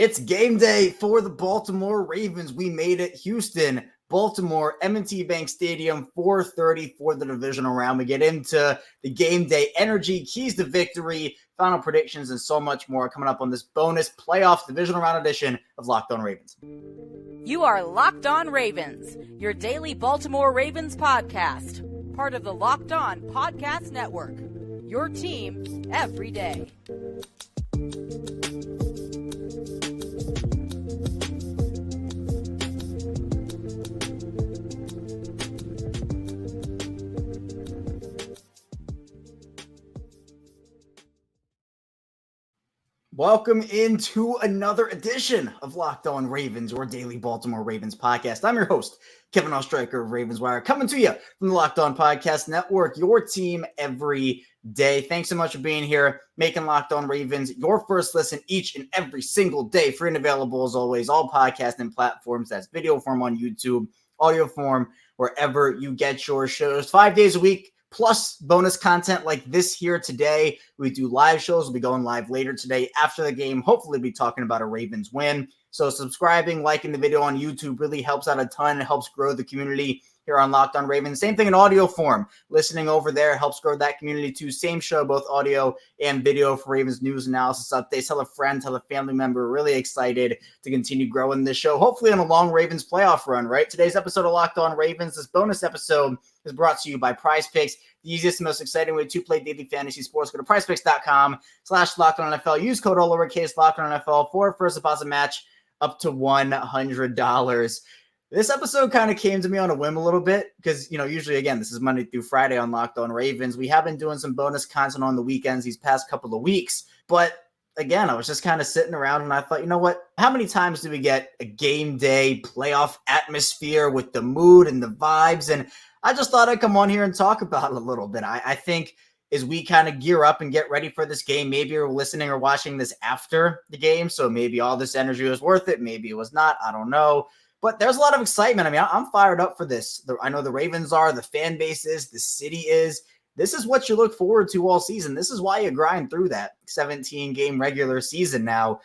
It's game day for the Baltimore Ravens. We made it. Houston, Baltimore, M&T Bank Stadium, 4:30 for the divisional round. We get into the game day energy, keys to victory, final predictions, and so much more coming up on this bonus playoff divisional round edition of Locked On Ravens. You are Locked On Ravens, your daily Baltimore Ravens podcast, part of the Locked On Podcast Network, your team every day. Welcome into another edition of Locked On Ravens, your daily Baltimore Ravens podcast. I'm your host, Kevin Oestreicher of Ravens Wire, coming to you from the Locked On Podcast Network, your team every day. Thanks so much for being here, making Locked On Ravens your first listen each and every single day. Free and available as always, all podcasting platforms. That's video form on YouTube, audio form, wherever you get your shows. 5 days a week. Plus bonus content like this here today. We do live shows. We'll be going live later today after the game. Hopefully be talking about a Ravens win. So subscribing, liking the video on YouTube really helps out a ton. It helps grow the community here on Locked On Ravens. Same thing in audio form. Listening over there helps grow that community too. Same show, both audio and video for Ravens news, analysis, updates. Tell a friend, tell a family member. Really excited to continue growing this show. Hopefully on a long Ravens playoff run, right? Today's episode of Locked On Ravens, this bonus episode is brought to you by Prize Picks, the easiest and most exciting way to play daily fantasy sports. Go to prizepicks.com/LockedOnNFL. Use code all lowercase LockedOnNFL for a first deposit match up to $100. This episode kind of came to me on a whim a little bit because, usually, again, this is Monday through Friday on Locked On Ravens. We have been doing some bonus content on the weekends these past couple of weeks. But, again, I was just kind of sitting around and I thought, you know what? How many times do we get a game day playoff atmosphere with the mood and the vibes? And I just thought I'd come on here and talk about it a little bit. I think as we kind of gear up and get ready for this game, maybe you're listening or watching this after the game, so maybe all this energy was worth it. Maybe it was not. I don't know. But there's a lot of excitement. I mean, I'm fired up for this. I know the Ravens are, the fan base is, the city is. This is what you look forward to all season. This is why you grind through that 17-game regular season now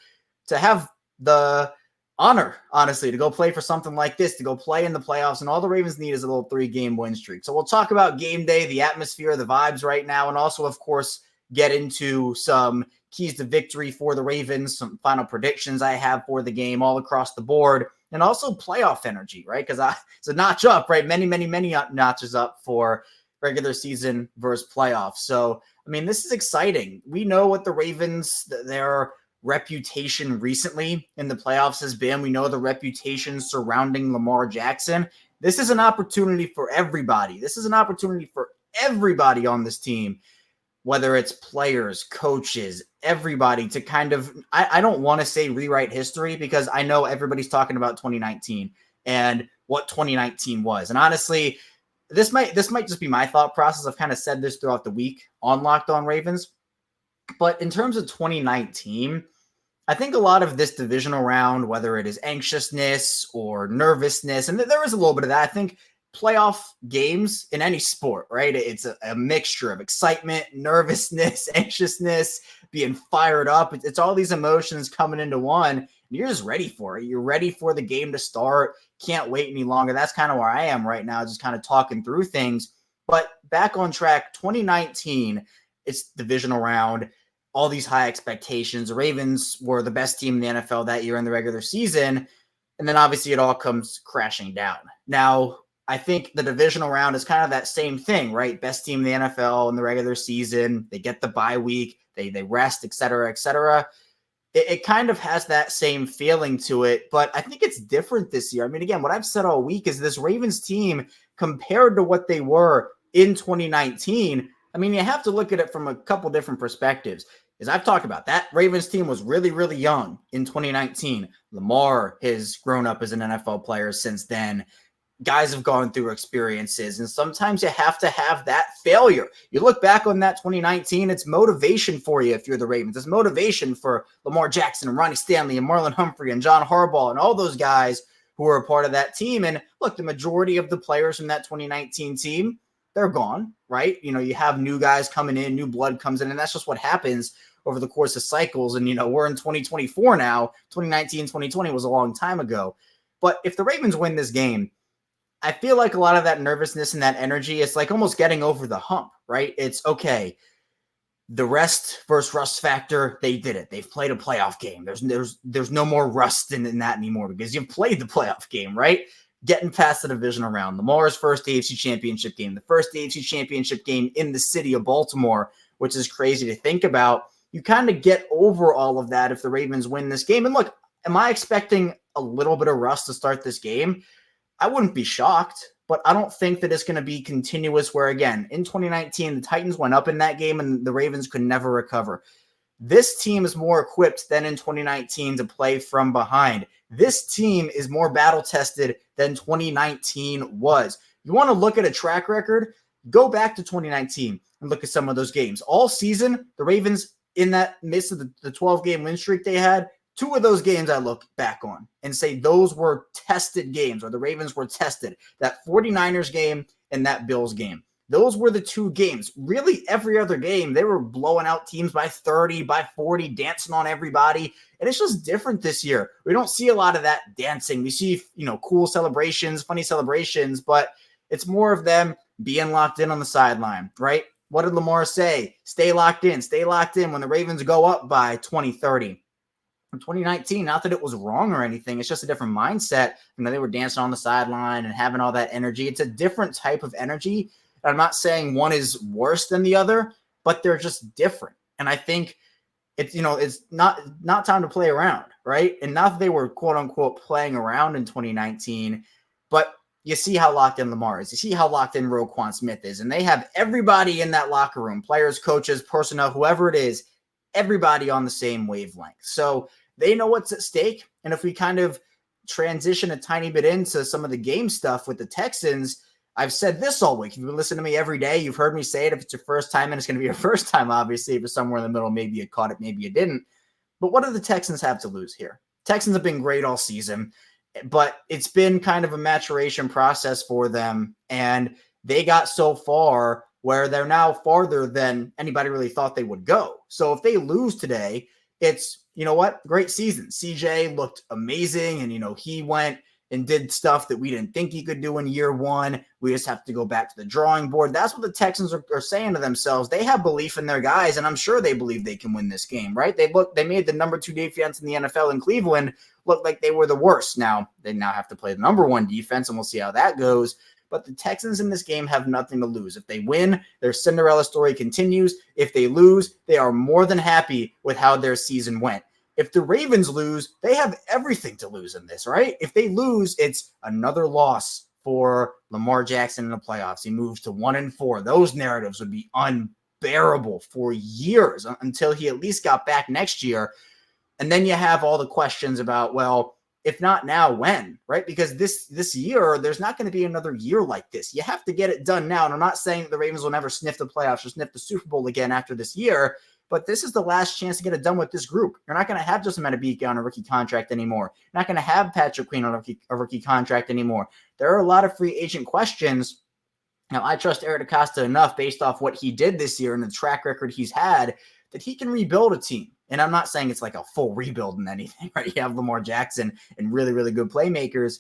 to have the honor, honestly, to go play for something like this, to go play in the playoffs. And all the Ravens need is a little 3-game win streak. So we'll talk about game day, the atmosphere, the vibes right now, and also, of course, get into some keys to victory for the Ravens, some final predictions I have for the game all across the board, and also playoff energy, right? Because it's a notch up, right? Many notches up for regular season versus playoffs. So, I mean, this is exciting. We know what the Ravens, their reputation recently in the playoffs has been. We know the reputation surrounding Lamar Jackson. This is an opportunity for everybody. This is an opportunity for everybody on this team, whether it's players, coaches, everybody, to kind of, I don't want to say rewrite history because I know everybody's talking about 2019 and what 2019 was. And honestly, this might just be my thought process. I've kind of said this throughout the week on Locked On Ravens. But in terms of 2019, I think a lot of this divisional round, whether it is anxiousness or nervousness, and there is a little bit of that, I think playoff games in any sport, right? It's a mixture of excitement, nervousness, anxiousness, being fired up. It's all these emotions coming into one. And you're just ready for it. You're ready for the game to start. Can't wait any longer. That's kind of where I am right now, just kind of talking through things. But back on track, 2019, it's divisional round, all these high expectations. The Ravens were the best team in the NFL that year in the regular season. And then obviously it all comes crashing down. Now, I think the divisional round is kind of that same thing, right? Best team in the NFL in the regular season. They get the bye week. They rest, et cetera, et cetera. It kind of has that same feeling to it, but I think it's different this year. I mean, again, what I've said all week is this Ravens team compared to what they were in 2019. I mean, you have to look at it from a couple different perspectives. As I've talked about, that Ravens team was really, really young in 2019. Lamar has grown up as an NFL player since then. Guys have gone through experiences, and sometimes you have to have that failure. You look back on that 2019, it's motivation for you if you're the Ravens. It's motivation for Lamar Jackson and Ronnie Stanley and Marlon Humphrey and John Harbaugh and all those guys who were a part of that team. And look, the majority of the players from that 2019 team, they're gone, right? You have new guys coming in, new blood comes in, and that's just what happens over the course of cycles. And, we're in 2024 now. 2019, 2020 was a long time ago. But if the Ravens win this game, I feel like a lot of that nervousness and that energy, it's like almost getting over the hump, right? It's okay. The rest versus rust factor, they did it. They've played a playoff game. There's no more rust in that anymore because you've played the playoff game, right? Getting past the divisional round. Lamar's first AFC championship game, the first AFC championship game in the city of Baltimore, which is crazy to think about. You kind of get over all of that if the Ravens win this game. And look, am I expecting a little bit of rust to start this game? I wouldn't be shocked, but I don't think that it's going to be continuous where, again, in 2019, the Titans went up in that game and the Ravens could never recover. This team is more equipped than in 2019 to play from behind. This team is more battle-tested than 2019 was. You want to look at a track record? Go back to 2019 and look at some of those games. All season, the Ravens, in that midst of the 12-game win streak they had, 2 of those games I look back on and say those were tested games, or the Ravens were tested. That 49ers game and that Bills game. Those were the 2 games. Really, every other game, they were blowing out teams by 30, by 40, dancing on everybody. And it's just different this year. We don't see a lot of that dancing. We see, cool celebrations, funny celebrations, but it's more of them being locked in on the sideline, right? What did Lamar say? Stay locked in when the Ravens go up by 20, 30. In 2019, not that it was wrong or anything. It's just a different mindset. They were dancing on the sideline and having all that energy. It's a different type of energy. I'm not saying one is worse than the other, but they're just different. And I think it's, it's not time to play around, right? And not that they were quote unquote playing around in 2019, but you see how locked in Lamar is. You see how locked in Roquan Smith is. And they have everybody in that locker room, players, coaches, personnel, whoever it is, everybody on the same wavelength. So they know what's at stake. And if we kind of transition a tiny bit into some of the game stuff with the Texans, I've said this all week. If you've been listening to me every day, you've heard me say it. If it's your first time, and it's going to be your first time, obviously. If it's somewhere in the middle, maybe you caught it, maybe you didn't. But what do the Texans have to lose here? Texans have been great all season, but it's been kind of a maturation process for them. And they got so far where they're now farther than anybody really thought they would go. So if they lose today, it's, great season. CJ looked amazing. And, he went and did stuff that we didn't think he could do in year 1. We just have to go back to the drawing board. That's what the Texans are saying to themselves. They have belief in their guys, and I'm sure they believe they can win this game, right? They made the number 2 defense in the NFL in Cleveland look like they were the worst. Now, they now have to play the number 1 defense, and we'll see how that goes. But the Texans in this game have nothing to lose. If they win, their Cinderella story continues. If they lose, they are more than happy with how their season went. If the Ravens lose, they have everything to lose in this, right? If they lose, it's another loss for Lamar Jackson in the playoffs. He moves to 1-4. Those narratives would be unbearable for years until he at least got back next year. And then you have all the questions about, well, if not now, when, right? Because this year, there's not going to be another year like this. You have to get it done now. And I'm not saying that the Ravens will never sniff the playoffs or sniff the Super Bowl again after this year, but this is the last chance to get it done with this group. You're not going to have Justin Madubuike on a rookie contract anymore. You're not going to have Patrick Queen on a rookie contract anymore. There are a lot of free agent questions. Now, I trust Eric DeCosta enough based off what he did this year and the track record he's had that he can rebuild a team. And I'm not saying it's like a full rebuild in anything, right? You have Lamar Jackson and really, really good playmakers.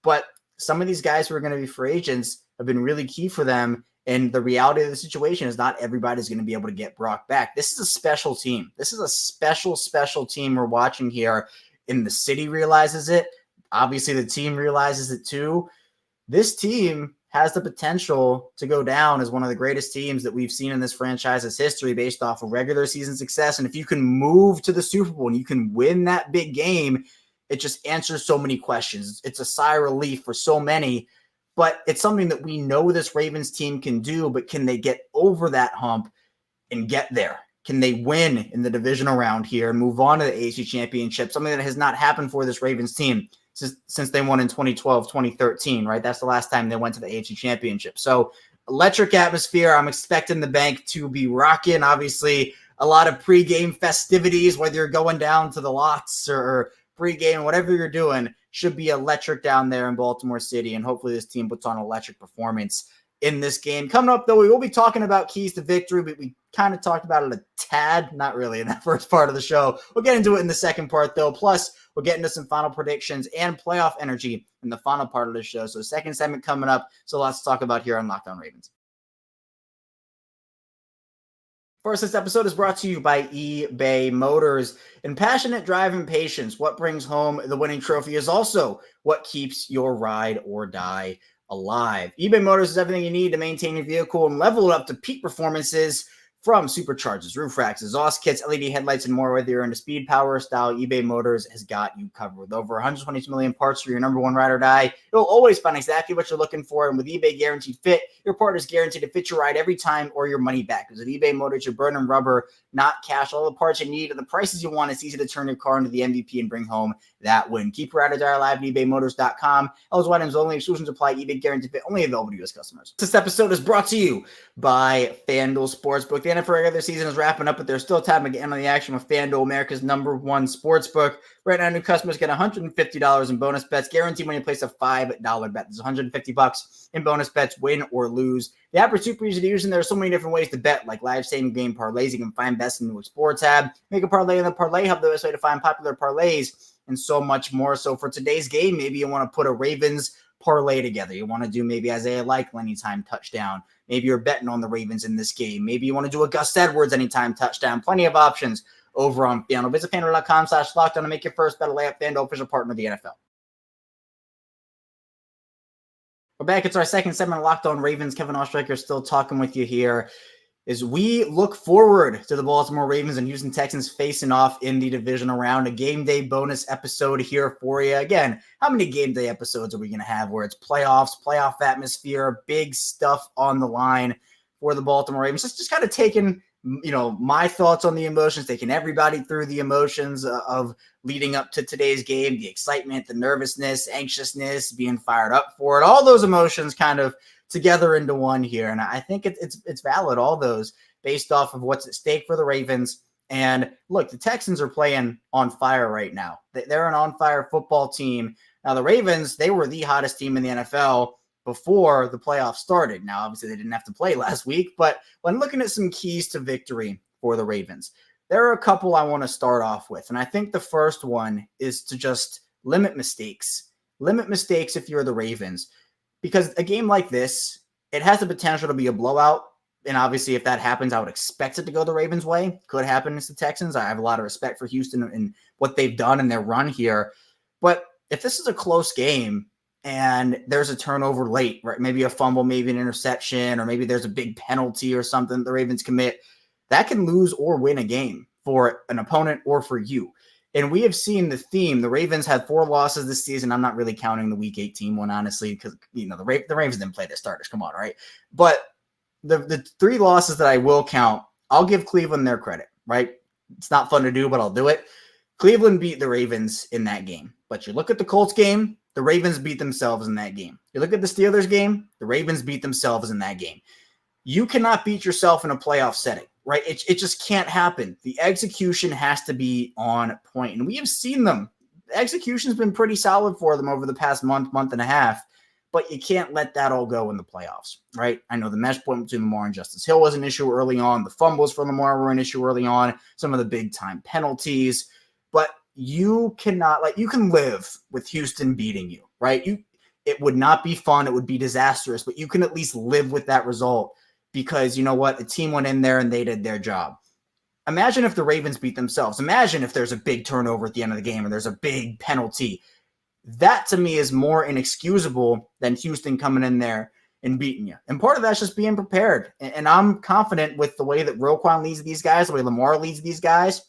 But some of these guys who are going to be free agents have been really key for them. And the reality of the situation is not everybody's going to be able to get Brock back. This is a special team. This is a special, special team we're watching here. And the city realizes it. Obviously, the team realizes it too. This team has the potential to go down as one of the greatest teams that we've seen in this franchise's history based off of regular season success. And if you can move to the Super Bowl and you can win that big game, it just answers so many questions. It's a sigh of relief for so many. But it's something that we know this Ravens team can do, but can they get over that hump and get there? Can they win in the divisional round here and move on to the AFC Championship? Something that has not happened for this Ravens team since they won in 2012, 2013, right? That's the last time they went to the AFC Championship. So electric atmosphere. I'm expecting the bank to be rocking. Obviously, a lot of pregame festivities, whether you're going down to the lots or pregame, whatever you're doing, should be electric down there in Baltimore City, and hopefully this team puts on an electric performance in this game. Coming up, though, we will be talking about keys to victory, but we kind of talked about it a tad, not really in that first part of the show. We'll get into it in the second part, though. Plus, we'll get into some final predictions and playoff energy in the final part of the show. So second segment coming up. So lots to talk about here on Locked On Ravens. First, this episode is brought to you by eBay Motors. In passionate drive and patience, what brings home the winning trophy is also what keeps your ride or die alive. eBay Motors is everything you need to maintain your vehicle and level it up to peak performances, from superchargers, roof racks, exhaust kits, LED headlights, and more. Whether you're into speed, power, style, eBay Motors has got you covered. With over 122 million parts for your number one ride or die, you'll always find exactly what you're looking for. And with eBay Guaranteed Fit, your part is guaranteed to fit your ride every time or your money back. Because with eBay Motors, you're burning rubber, not cash. All the parts you need at the prices you want. It's easy to turn your car into the MVP and bring home that win. Keep your ride or die alive at ebaymotors.com. Eligible items only. Exclusions apply. eBay Guaranteed Fit only available to U.S. customers. This episode is brought to you by FanDuel Sportsbook. The NFL regular season is wrapping up, but there's still time to get in on the action with FanDuel, America's #1 sportsbook. Right now, new customers get $150 in bonus bets, guaranteed when you place a $5 bet. There's $150 in bonus bets, win or lose. The app is super easy to use, and there are so many different ways to bet, like live same-game parlays. You can find best in the Explore tab, make a parlay in the Parlay Hub, the best way to find popular parlays, and so much more. So for today's game, maybe you want to put a Ravens parlay together. You want to do maybe Isaiah Likely anytime touchdown. Maybe you're betting on the Ravens in this game. Maybe you want to do a Gus Edwards anytime touchdown. Plenty of options over on FanDuel. Visit FanDuel.com/lockdown to make your first bet a layup. FanDuel, official partner of the NFL. We're back. It's our second segment of Locked On Ravens. Kevin Oestreicher still talking with you here as we look forward to the Baltimore Ravens and Houston Texans facing off in the divisional round. A game day bonus episode here for you. Again, how many game day episodes are we going to have where it's playoffs, playoff atmosphere, big stuff on the line for the Baltimore Ravens? Just kind of taking, my thoughts on the emotions, taking everybody through the emotions of leading up to today's game, the excitement, the nervousness, anxiousness, being fired up for it, all those emotions kind of together into one here. And I think it's valid, all those, based off of what's at stake for the Ravens. And look, the Texans are playing on fire right now. They're an on-fire football team. Now, the Ravens, they were the hottest team in the NFL before the playoffs started. Now, obviously, they didn't have to play last week, but when looking at some keys to victory for the Ravens, there are a couple I want to start off with. And I think the first one is to just limit mistakes. Limit mistakes if you're the Ravens. Because a game like this, it has the potential to be a blowout. And obviously, if that happens, I would expect it to go the Ravens' way. Could happen against the Texans. I have a lot of respect for Houston and what they've done in their run here. But if this is a close game and there's a turnover late, right? Maybe a fumble, maybe an interception, or maybe there's a big penalty or something the Ravens commit, that can lose or win a game for an opponent or for you. And we have seen the theme. The Ravens had 4 losses this season. I'm not really counting the Week 18 one, honestly, because the Ravens didn't play their starters. Come on, right? But the 3 losses that I will count, I'll give Cleveland their credit, right? It's not fun to do, but I'll do it. Cleveland beat the Ravens in that game. But you look at the Colts game, the Ravens beat themselves in that game. You look at the Steelers game, the Ravens beat themselves in that game. You cannot beat yourself in a playoff setting, right? It just can't happen. The execution has to be on point. And we have seen them. The execution's been pretty solid for them over the past month and a half, but you can't let that all go in the playoffs, right? I know the mesh point between Lamar and Justice Hill was an issue early on. The fumbles for Lamar were an issue early on. Some of the big time penalties, but you cannot, you can live with Houston beating you, right? It would not be fun. It would be disastrous, but you can at least live with that result. Because you know what? The team went in there and they did their job. Imagine if the Ravens beat themselves. Imagine if there's a big turnover at the end of the game or there's a big penalty. That, to me, is more inexcusable than Houston coming in there and beating you. And part of that's just being prepared. And I'm confident with the way that Roquan leads these guys, the way Lamar leads these guys,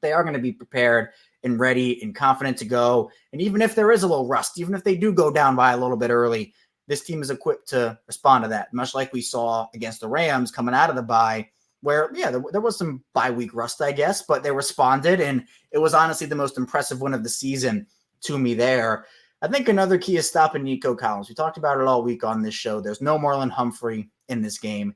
they are going to be prepared and ready and confident to go. And even if there is a little rust, even if they do go down by a little bit early, this team is equipped to respond to that, much like we saw against the Rams coming out of the bye, where, there was some bye week rust, I guess, but they responded, and it was honestly the most impressive win of the season to me there. I think another key is stopping Nico Collins. We talked about it all week on this show. There's no Marlon Humphrey in this game.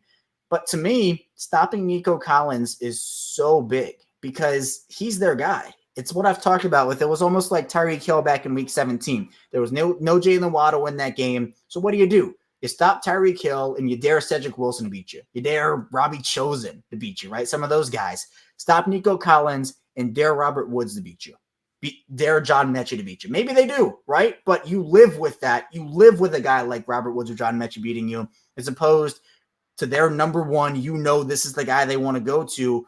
But to me, stopping Nico Collins is so big because he's their guy. It's what I've talked about with it was almost like Tyreek Hill back in week 17. There was no Jalen Waddle in that game. So what do? You stop Tyreek Hill and you dare Cedric Wilson to beat you. You dare Robbie Chosen to beat you, right? Some of those guys. Stop Nico Collins and dare Robert Woods to beat you. Dare John Mechie to beat you. Maybe they do, right? But you live with that. You live with a guy like Robert Woods or John Mechie beating you, as opposed to their number one, this is the guy they want to go to,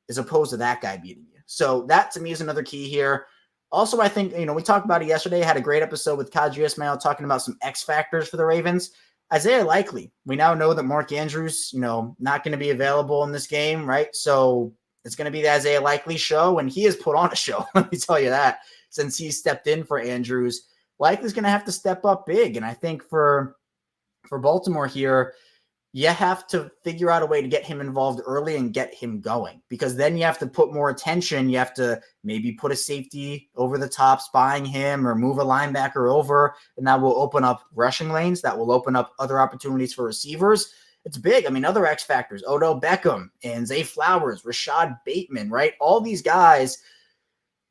as opposed to that guy beating you. So that to me is another key here. Also, I think, we talked about it yesterday. I had a great episode with Kadri Ismail talking about some X factors for the Ravens. Isaiah Likely. We now know that Mark Andrews, not going to be available in this game, right? So it's going to be the Isaiah Likely show, and he has put on a show, let me tell you that, since he stepped in for Andrews. Likely's going to have to step up big, and I think for Baltimore here, you have to figure out a way to get him involved early and get him going, because then you have to put more attention. You have to maybe put a safety over the top, spying him, or move a linebacker over, and that will open up rushing lanes. That will open up other opportunities for receivers. It's big. I mean, other X factors, Odell Beckham and Zay Flowers, Rashad Bateman, right? All these guys,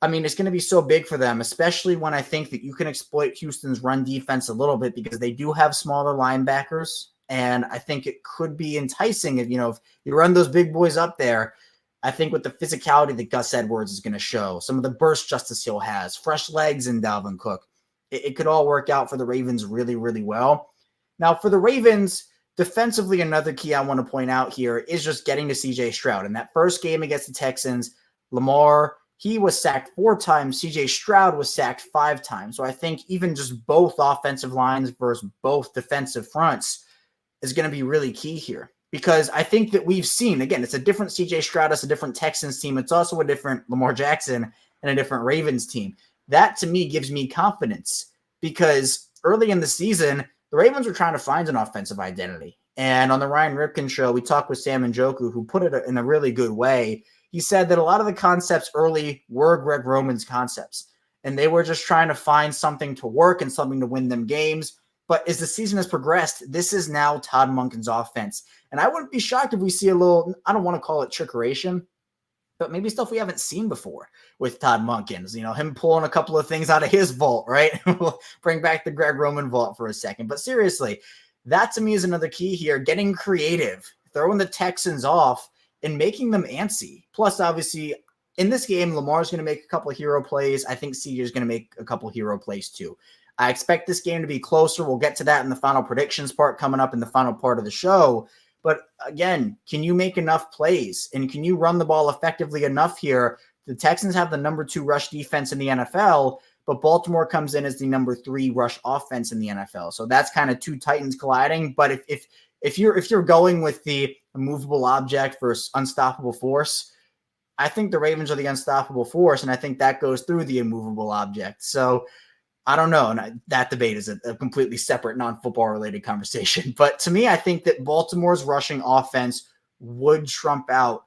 I mean, it's going to be so big for them, especially when I think that you can exploit Houston's run defense a little bit, because they do have smaller linebackers. And I think it could be enticing if you run those big boys up there. I think with the physicality that Gus Edwards is going to show, some of the burst Justice Hill has, fresh legs in Dalvin Cook, it could all work out for the Ravens really, really well. Now, for the Ravens, defensively, another key I want to point out here is just getting to C.J. Stroud. In that first game against the Texans, Lamar, he was sacked 4 times. C.J. Stroud was sacked 5 times. So I think even just both offensive lines versus both defensive fronts is going to be really key here, because I think that we've seen, again, it's a different CJ Stroud, it's a different Texans team. It's also a different Lamar Jackson and a different Ravens team. That to me gives me confidence, because early in the season, the Ravens were trying to find an offensive identity. And on the Ryan Ripken show, we talked with Sam Njoku, who put it in a really good way. He said that a lot of the concepts early were Greg Roman's concepts, and they were just trying to find something to work and something to win them games. But as the season has progressed, this is now Todd Monken's offense. And I wouldn't be shocked if we see a little, I don't want to call it trickeration, but maybe stuff we haven't seen before with Todd Monken's, him pulling a couple of things out of his vault, right? We'll bring back the Greg Roman vault for a second. But seriously, that to me is another key here, getting creative, throwing the Texans off and making them antsy. Plus, obviously, in this game, Lamar's going to make a couple of hero plays. I think CJ is going to make a couple of hero plays too. I expect this game to be closer. We'll get to that in the final predictions part coming up in the final part of the show. But again, can you make enough plays? And can you run the ball effectively enough here? The Texans have the number 2 rush defense in the NFL, but Baltimore comes in as the number 3 rush offense in the NFL. So that's kind of 2 Titans colliding. But if you're going with the immovable object versus unstoppable force, I think the Ravens are the unstoppable force, and I think that goes through the immovable object. So I don't know. And that debate is a completely separate non-football related conversation. But to me, I think that Baltimore's rushing offense would trump out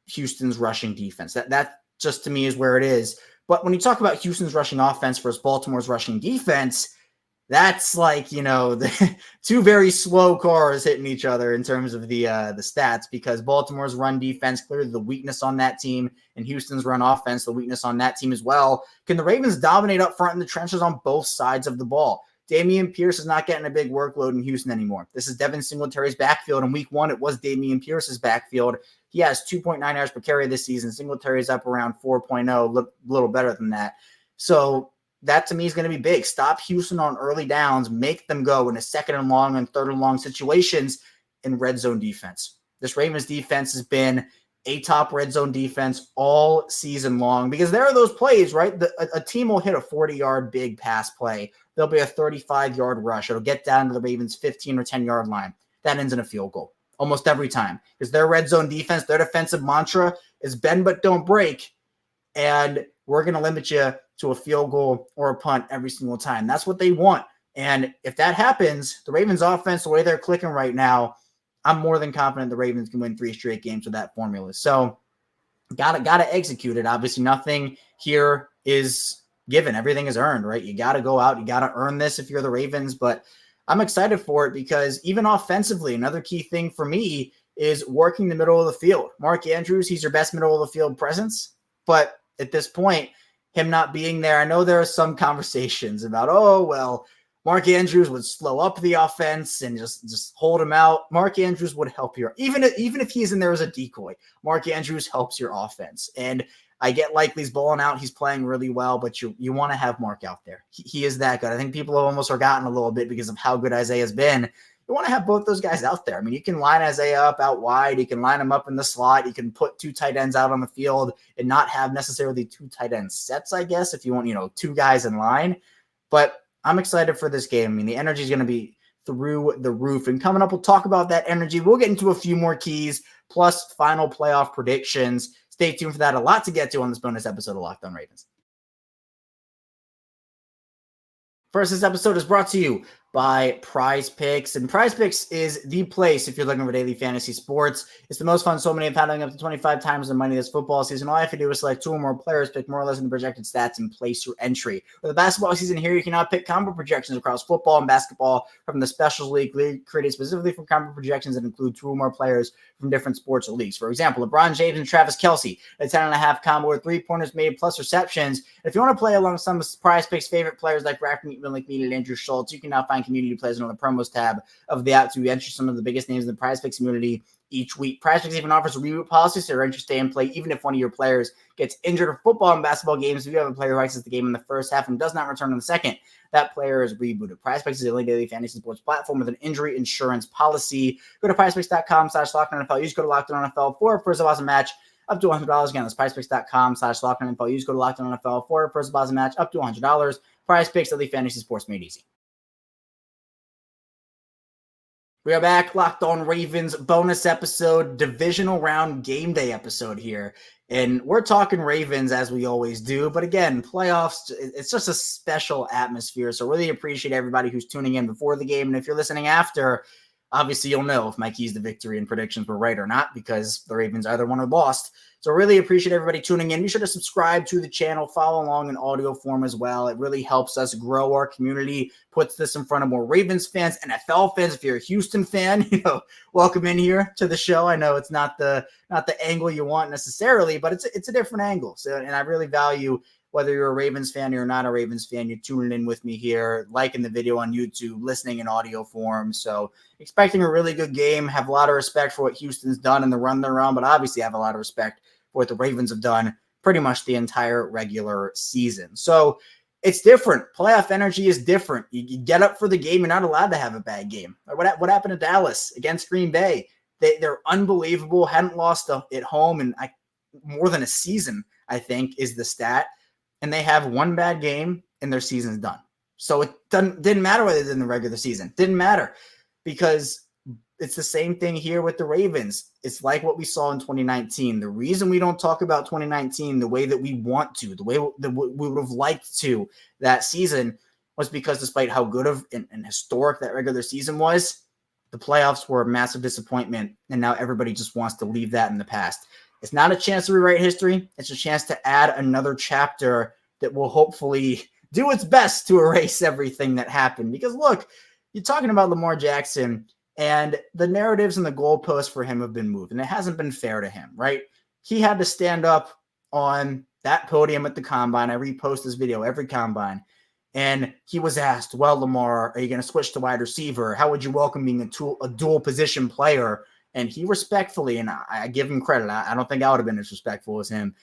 Houston's rushing defense. That just to me is where it is. But when you talk about Houston's rushing offense versus Baltimore's rushing defense, that's like, the 2 very slow cars hitting each other in terms of the stats, because Baltimore's run defense, clearly the weakness on that team, and Houston's run offense, the weakness on that team as well. Can the Ravens dominate up front in the trenches on both sides of the ball? Dameon Pierce is not getting a big workload in Houston anymore. This is Devin Singletary's backfield. In week 1, it was Dameon Pierce's backfield. He has 2.9 yards per carry this season. Singletary's up around 4.0, a little better than that. So that to me is going to be big. Stop Houston on early downs, make them go into 2nd and long and 3rd and long situations in red zone defense. This Ravens defense has been a top red zone defense all season long, because there are those plays, right? A team will hit a 40-yard big pass play. There'll be a 35-yard rush. It'll get down to the Ravens' 15 or 10-yard line. That ends in a field goal almost every time, because their red zone defense, their defensive mantra is bend but don't break, and we're going to limit you to a field goal or a punt every single time. That's what they want. And if that happens, the Ravens offense, the way they're clicking right now, I'm more than confident the Ravens can win 3 straight games with that formula. So gotta execute it. Obviously, nothing here is given. Everything is earned, right? You got to go out. You got to earn this if you're the Ravens. But I'm excited for it, because even offensively, another key thing for me is working the middle of the field. Mark Andrews, he's your best middle of the field presence. But at this point, him not being there, I know there are some conversations about, Mark Andrews would slow up the offense and just hold him out. Mark Andrews would help your even if he's in there as a decoy. Mark Andrews helps your offense. And I get Likely's balling out. He's playing really well, but you want to have Mark out there. He is that good. I think people have almost forgotten a little bit because of how good Isaiah has been. You want to have both those guys out there. I mean, you can line Isaiah up out wide. You can line him up in the slot. You can put 2 tight ends out on the field and not have necessarily 2 tight end sets, I guess, if you want, 2 guys in line. But I'm excited for this game. I mean, the energy is going to be through the roof. And coming up, we'll talk about that energy. We'll get into a few more keys, plus final playoff predictions. Stay tuned for that. A lot to get to on this bonus episode of Locked On Ravens. First, this episode is brought to you by Prize Picks. And Prize Picks is the place if you're looking for daily fantasy sports. It's the most fun so many have handling up to 25 times the money this football season. All you have to do is select 2 or more players, pick more or less than the projected stats, and place your entry. For the basketball season here, you can now pick combo projections across football and basketball from the Specials League created specifically for combo projections that include 2 or more players from different sports or leagues. For example, LeBron James and Travis Kelce, a 10.5 combo with 3-pointers made plus receptions. If you want to play along some of Prize Picks' favorite players like Rackman McNeil and Andrew Schultz, you can now find community players on the promos tab of the app to enter some of the biggest names in the Prize Picks community each week. Prize Picks even offers a reboot policy, so your entry stay in play even if one of your players gets injured. For football and basketball games, if you have a player who exits the game in the first half and does not return in the second, that player is rebooted. Prize Picks is the only daily fantasy sports platform with an injury insurance policy. Go to prizepicks.com/LockedOnNFL. Use code LockedOnNFL for a first deposit match up to $100. Again, that's prizepicks.com/LockedOnNFL. Use code LockedOnNFL for a first deposit match up to $100. Prize Picks, daily fantasy sports made easy. We are back, Locked On Ravens bonus episode, divisional round game day episode here. And we're talking Ravens as we always do. But again, playoffs, it's just a special atmosphere. So really appreciate everybody who's tuning in before the game. And if you're listening after, obviously you'll know if my keys to victory and predictions were right or not because the Ravens either won or lost. So really appreciate everybody tuning in. Be sure to subscribe to the channel, follow along in audio form as well. It really helps us grow our community, puts this in front of more Ravens fans, NFL fans. If you're a Houston fan, welcome in here to the show. I know it's not the angle you want necessarily, but it's a different angle. So, and I really value whether you're a Ravens fan or you're not a Ravens fan, you're tuning in with me here, liking the video on YouTube, listening in audio form. So expecting a really good game, have a lot of respect for what Houston's done in the run they're on, but obviously have a lot of respect for what the Ravens have done pretty much the entire regular season. So it's different. Playoff energy is different. You get up for the game. You're not allowed to have a bad game. What happened to Dallas against Green Bay? They're unbelievable. Hadn't lost at home in more than a season, I think, is the stat. And they have one bad game and their season's done. So it didn't matter what they did in the regular season. Didn't matter because it's the same thing here with the Ravens. It's like what we saw in 2019. The reason we don't talk about 2019 the way that we want to, the way that we would have liked to that season was because despite how good of and historic that regular season was, the playoffs were a massive disappointment. And now everybody just wants to leave that in the past. It's not a chance to rewrite history. It's a chance to add another chapter that will hopefully do its best to erase everything that happened. Because look, you're talking about Lamar Jackson and the narratives and the goalposts for him have been moved. And it hasn't been fair to him, right? He had to stand up on that podium at the combine. I repost this video every combine. And he was asked, well, Lamar, are you going to switch to wide receiver? How would you welcome being a dual position player? And he respectfully, and I give him credit, I don't think I would have been as respectful as him.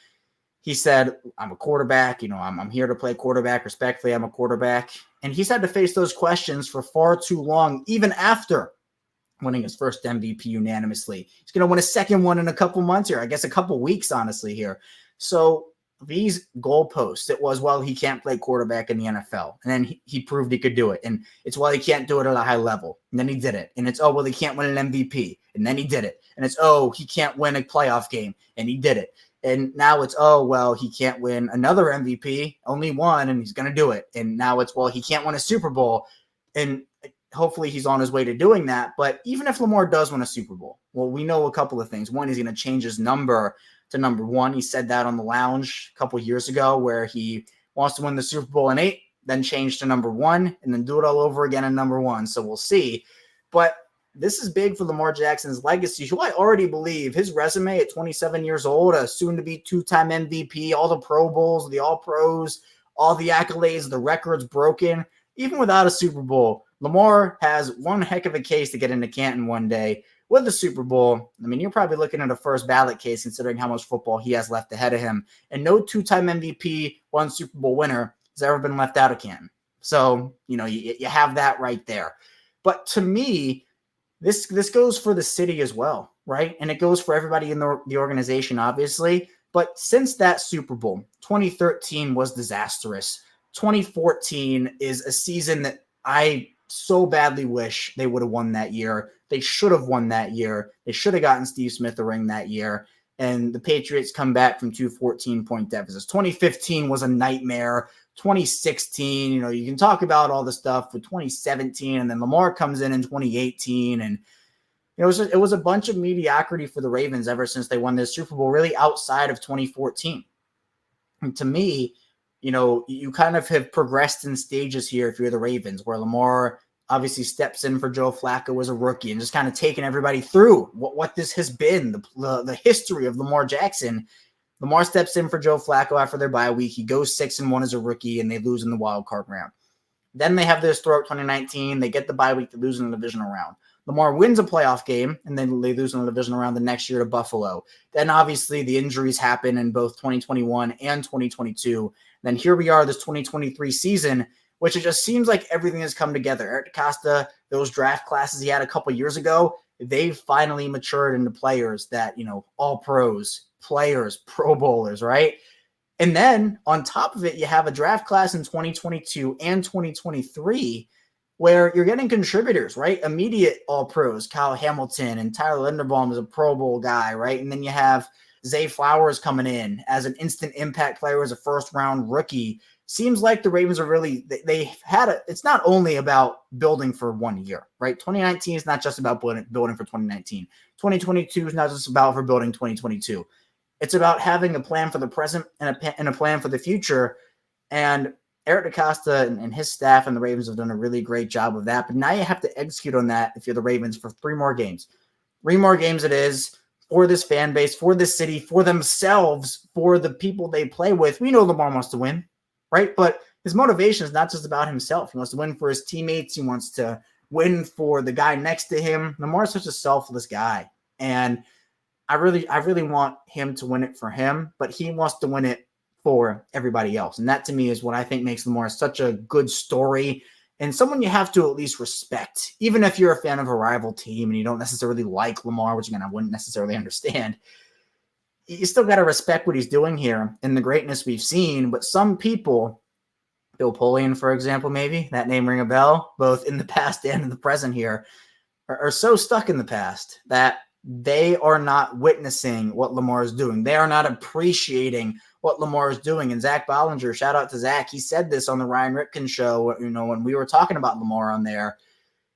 He said, I'm a quarterback. I'm here to play quarterback. Respectfully, I'm a quarterback. And he's had to face those questions for far too long, even after winning his first MVP unanimously. He's going to win a second one in a couple months here. I guess a couple weeks, honestly, here. So these goalposts, it was, well, he can't play quarterback in the NFL. And then he proved he could do it. And it's, well, he can't do it at a high level. And then he did it. And it's, oh, well, he can't win an MVP. And then he did it. And it's, oh, he can't win a playoff game. And he did it. And now it's, oh, well, he can't win another MVP, only one, and he's going to do it. And now it's, well, he can't win a Super Bowl. And hopefully he's on his way to doing that. But even if Lamar does win a Super Bowl, well, we know a couple of things. One, he's going to change his number to number 1. He said that on the lounge a couple of years ago where he wants to win the Super Bowl in 8, then change to number 1, and then do it all over again in number 1. So we'll see. But this is big for Lamar Jackson's legacy, who I already believe his resume at 27 years old, a soon-to-be 2-time MVP, all the Pro Bowls, the All-Pros, all the accolades, the records broken. even without a Super Bowl, Lamar has one heck of a case to get into Canton one day. With the Super Bowl, I mean, you're probably looking at a first ballot case considering how much football he has left ahead of him. And no two-time MVP, one Super Bowl winner has ever been left out of Canton. So, you have that right there. But to me, this goes for the city as well, right? And it goes for everybody in the organization, obviously. But since that Super Bowl, 2013 was disastrous. 2014 is a season that I so badly wish they would have won that year. They should have won that year. They should have gotten Steve Smith a ring that year. And the Patriots come back from 2 14-point deficits. 2015 was a nightmare. 2016, you can talk about all the stuff with 2017, and then Lamar comes in 2018, and it was a bunch of mediocrity for the Ravens ever since they won this Super Bowl, really outside of 2014. And to me, you kind of have progressed in stages here if you're the Ravens, where Lamar obviously steps in for Joe Flacco as a rookie and just kind of taking everybody through what this has been, the history of Lamar Jackson. Lamar steps in for Joe Flacco after their bye week. He goes 6-1 as a rookie, and they lose in the wild card round. Then they have this throughout 2019. They get the bye week to lose in the divisional round. Lamar wins a playoff game, and then they lose in the divisional round the next year to Buffalo. Then obviously the injuries happen in both 2021 and 2022. Then here we are, this 2023 season, which it just seems like everything has come together. Eric DeCosta, those draft classes he had a couple years ago, they've finally matured into players that, all pros, players, Pro Bowlers, right? And then on top of it, you have a draft class in 2022 and 2023 where you're getting contributors, right? Immediate all pros, Kyle Hamilton and Tyler Linderbaum is a Pro Bowl guy, right? And then you have Zay Flowers coming in as an instant impact player, as a first round rookie. Seems like the Ravens are really, it's not only about building for 1 year, right? 2019 is not just about building for 2019. 2022 is not just about for building 2022. It's about having a plan for the present and a plan for the future. And Eric DeCosta and his staff and the Ravens have done a really great job of that. But now you have to execute on that if you're the Ravens for 3 more games. 3 more games it is for this fan base, for this city, for themselves, for the people they play with. We know Lamar wants to win, right? But his motivation is not just about himself. He wants to win for his teammates. He wants to win for the guy next to him. Lamar is such a selfless guy. And I really want him to win it for him, but he wants to win it for everybody else. And that to me is what I think makes Lamar such a good story and someone you have to at least respect. Even if you're a fan of a rival team and you don't necessarily like Lamar, which again, I wouldn't necessarily understand, you still got to respect what he's doing here and the greatness we've seen. But some people, Bill Polian, for example, maybe that name ring a bell, both in the past and in the present here, are so stuck in the past that they are not witnessing what Lamar is doing. They are not appreciating what Lamar is doing. And Zach Bollinger, shout out to Zach, he said this on the Ryan Ripken show, when we were talking about Lamar on there.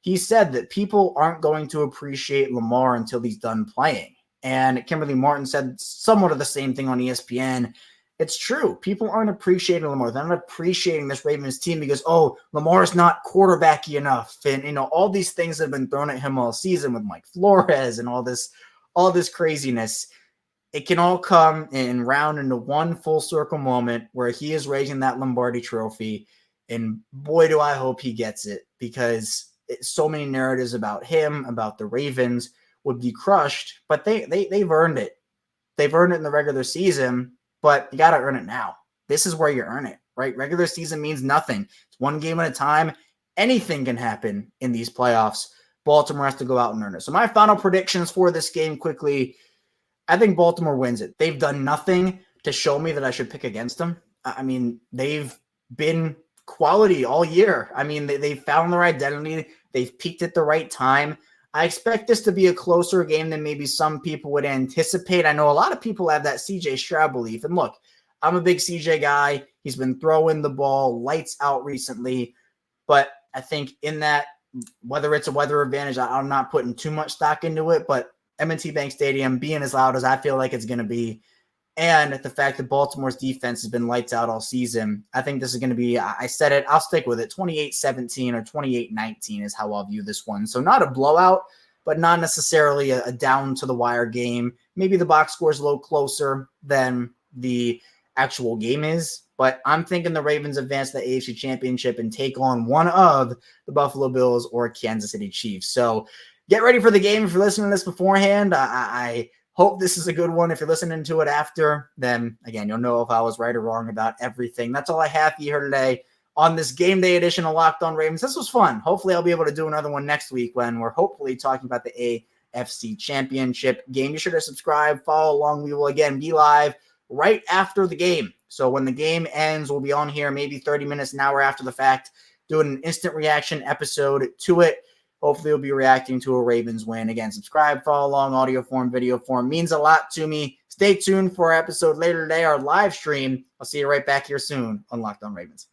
He said that people aren't going to appreciate Lamar until he's done playing. And Kimberly Martin said somewhat of the same thing on ESPN. It's true. People aren't appreciating Lamar. They're not appreciating this Ravens team because, Lamar's not quarterbacky enough. And, all these things have been thrown at him all season with Mike Flores and all this craziness. It can all come and round into one full circle moment where he is raising that Lombardi trophy. And boy, do I hope he gets it, because so many narratives about him, about the Ravens would be crushed, but they've earned it. They've earned it in the regular season. But you got to earn it now. This is where you earn it, right? Regular season means nothing. It's one game at a time. Anything can happen in these playoffs. Baltimore has to go out and earn it. So my final predictions for this game quickly, I think Baltimore wins it. They've done nothing to show me that I should pick against them. I mean, they've been quality all year. I mean, they've found their identity. They've peaked at the right time. I expect this to be a closer game than maybe some people would anticipate. I know a lot of people have that CJ Stroud belief. And look, I'm a big CJ guy. He's been throwing the ball lights out recently. But I think in that, whether it's a weather advantage, I'm not putting too much stock into it. But M&T Bank Stadium being as loud as I feel like it's going to be, and the fact that Baltimore's defense has been lights out all season, I think this is going to be, I said it, I'll stick with it, 28-17 or 28-19 is how I'll view this one. So not a blowout, but not necessarily a down-to-the-wire game. Maybe the box score is a little closer than the actual game is, but I'm thinking the Ravens advance to the AFC Championship and take on one of the Buffalo Bills or Kansas City Chiefs. So get ready for the game. If you're listening to this beforehand, I hope this is a good one. If you're listening to it after, then again, you'll know if I was right or wrong about everything. That's all I have for you here today on this game day edition of Locked On Ravens. This was fun. Hopefully I'll be able to do another one next week when we're hopefully talking about the AFC Championship game. Be sure to subscribe, follow along. We will again be live right after the game. So when the game ends, we'll be on here maybe 30 minutes, an hour after the fact, doing an instant reaction episode to it. Hopefully we'll be reacting to a Ravens win. Again, subscribe, follow along, audio form, video form. Means a lot to me. Stay tuned for our episode later today, our live stream. I'll see you right back here soon on Locked On Ravens.